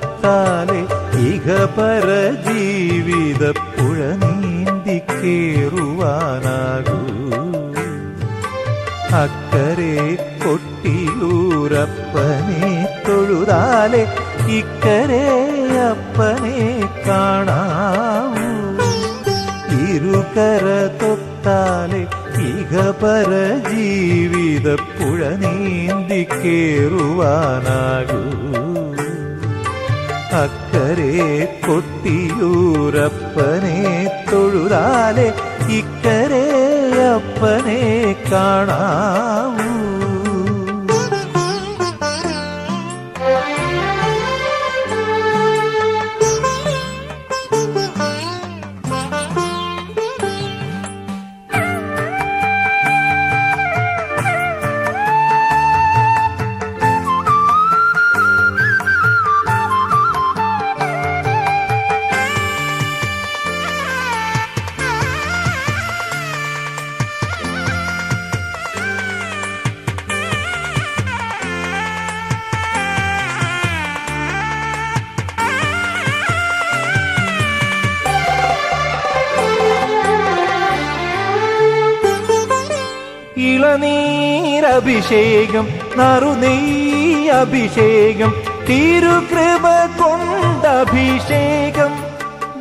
തൊത്താലെ ഇഹപര ജീവിത പുഴ നീന്തി കേറുവാനാകൂ. അക്കരെ കൊട്ടിയൂരപ്പനെ തൊഴുതാലെ ഇക്കരെ അപ്പനെ കാണാവൂ. ഇരുകര തൊത്താലെ ഇഹപര ജീവിത പുഴ നീന്തി കേറുവാനാകൂ. അക്കരെ കൊട്ടിയൂരപ്പനെ തൊഴുതാലെ ഇക്കരെ അപ്പനെ കാണാവൂ. ഇളനീരഭിഷേകം നറുനെയ്യഭിഷേകം തിരുകൃപ കൊണ്ടഭിഷേകം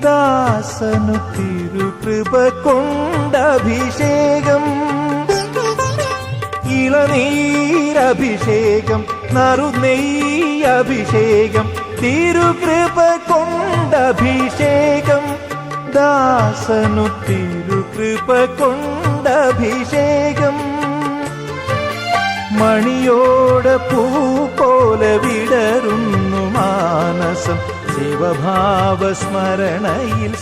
ദാസനു തിരുകൃപ കൊണ്ടഭിഷേകം. ഇളനീരഭിഷേകം നറുനെയ്യഭിഷേകം തിരുകൃപ കൊണ്ടഭിഷേകം ദാസനു തിരുകൃപ കൊണ്ടഭിഷേകം. മണിയോട പൂ പോലെ വിടരുന്നു മാനസം ശിവഭാവസ്മരണയിൽ